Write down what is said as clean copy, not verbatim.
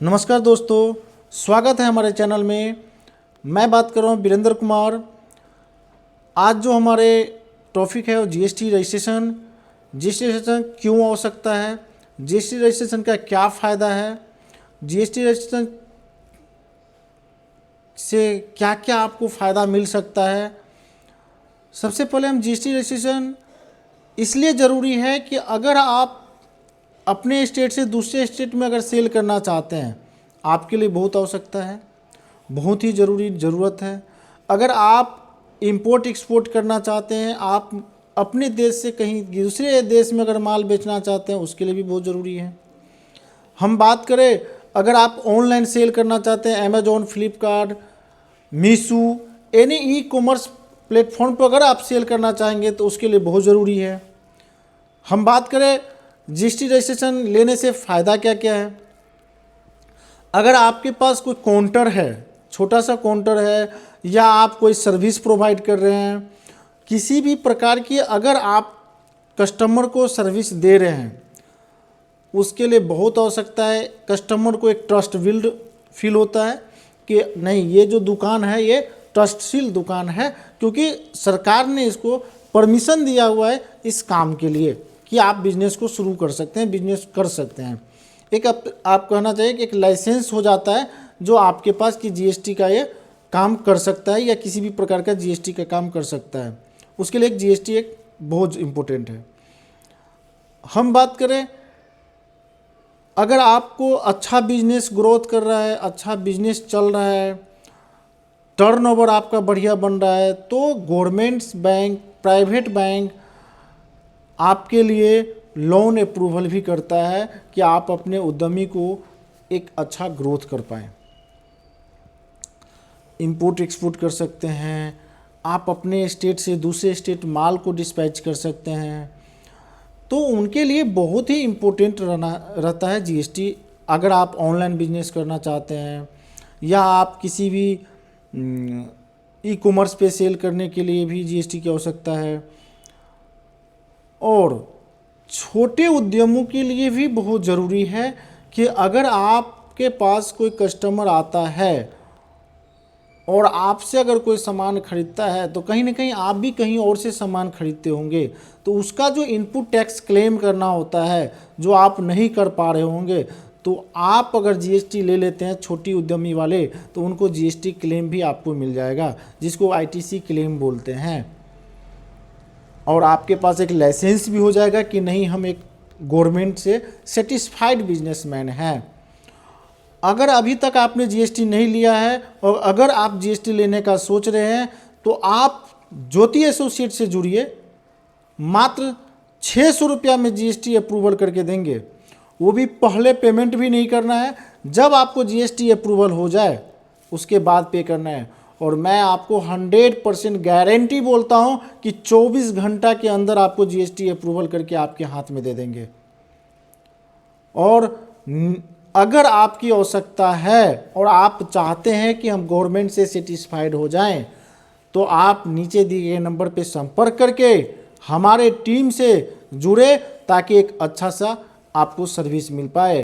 नमस्कार दोस्तों, स्वागत है हमारे चैनल में। मैं बात कर रहा हूँ वीरेंद्र कुमार। आज जो हमारे टॉपिक है वो जीएसटी रजिस्ट्रेशन। जीएसटी रजिस्ट्रेशन क्यों आवश्यकता है, जीएसटी रजिस्ट्रेशन का क्या फ़ायदा है, जीएसटी रजिस्ट्रेशन से क्या क्या आपको फ़ायदा मिल सकता है। सबसे पहले हम जीएसटी रजिस्ट्रेशन इसलिए ज़रूरी है कि अगर आप अपने स्टेट से दूसरे स्टेट में अगर सेल करना चाहते हैं, आपके लिए बहुत आवश्यकता है, बहुत ही ज़रूरत है। अगर आप इंपोर्ट एक्सपोर्ट करना चाहते हैं, आप अपने देश से कहीं दूसरे देश में अगर माल बेचना चाहते हैं, उसके लिए भी बहुत ज़रूरी है। हम बात करें अगर आप ऑनलाइन सेल करना चाहते हैं, Amazon, Flipkart, Meesho, any e commerce platform पर अगर आप सेल करना चाहेंगे तो उसके लिए बहुत ज़रूरी है। हम बात करें जीएसटी रजिस्ट्रेशन लेने से फ़ायदा क्या क्या है। अगर आपके पास कोई काउंटर है, छोटा सा काउंटर है, या आप कोई सर्विस प्रोवाइड कर रहे हैं, किसी भी प्रकार की अगर आप कस्टमर को सर्विस दे रहे हैं, उसके लिए बहुत आवश्यकता है। कस्टमर को एक ट्रस्ट बिल्ड फील होता है कि नहीं, ये जो दुकान है ये ट्रस्टशील दुकान है, क्योंकि सरकार ने इसको परमिशन दिया हुआ है इस काम के लिए कि आप बिजनेस को शुरू कर सकते हैं, बिजनेस कर सकते हैं। एक आप कहना चाहिए कि एक लाइसेंस हो जाता है जो आपके पास कि जीएसटी का ये काम कर सकता है या किसी भी प्रकार का जीएसटी का काम कर सकता है। उसके लिए एक जीएसटी एक बहुत इम्पोर्टेंट है। हम बात करें अगर आपको अच्छा बिजनेस ग्रोथ कर रहा है, अच्छा बिजनेस चल रहा है, टर्नओवर आपका बढ़िया बन रहा है, तो गवर्नमेंट्स बैंक, प्राइवेट बैंक आपके लिए लोन अप्रूवल भी करता है कि आप अपने उद्यमी को एक अच्छा ग्रोथ कर पाएँ। इंपोर्ट एक्सपोर्ट कर सकते हैं, आप अपने स्टेट से दूसरे स्टेट माल को डिस्पैच कर सकते हैं, तो उनके लिए बहुत ही इम्पोर्टेंट रहता है जीएसटी। अगर आप ऑनलाइन बिजनेस करना चाहते हैं या आप किसी भी ई कॉमर्स पे सेल करने के लिए भी जीएसटी की आवश्यकता है, और छोटे उद्यमों के लिए भी बहुत ज़रूरी है कि अगर आपके पास कोई कस्टमर आता है और आपसे अगर कोई सामान खरीदता है, तो कहीं ना कहीं आप भी कहीं और से सामान खरीदते होंगे, तो उसका जो इनपुट टैक्स क्लेम करना होता है जो आप नहीं कर पा रहे होंगे, तो आप अगर जीएसटी ले लेते हैं छोटी उद्यमी वाले, तो उनको जीएसटी क्लेम भी आपको मिल जाएगा, जिसको आईटीसी क्लेम बोलते हैं। और आपके पास एक लाइसेंस भी हो जाएगा कि नहीं, हम एक गवर्नमेंट से सेटिस्फाइड बिजनेसमैन हैं। अगर अभी तक आपने जीएसटी नहीं लिया है और अगर आप जीएसटी लेने का सोच रहे हैं, तो आप ज्योति एसोसिएट से जुड़िए। मात्र 600 रुपया में जीएसटी अप्रूवल करके देंगे, वो भी पहले पेमेंट भी नहीं करना है। जब आपको जीएसटी अप्रूवल हो जाए उसके बाद पे करना है। और मैं आपको 100% गारंटी बोलता हूं कि 24 घंटा के अंदर आपको जीएसटी अप्रूवल करके आपके हाथ में दे देंगे। और अगर आपकी आवश्यकता है और आप चाहते हैं कि हम गवर्नमेंट से सेटिस्फाइड हो जाएं, तो आप नीचे दिए गए नंबर पे संपर्क करके हमारे टीम से जुड़े, ताकि एक अच्छा सा आपको सर्विस मिल पाए।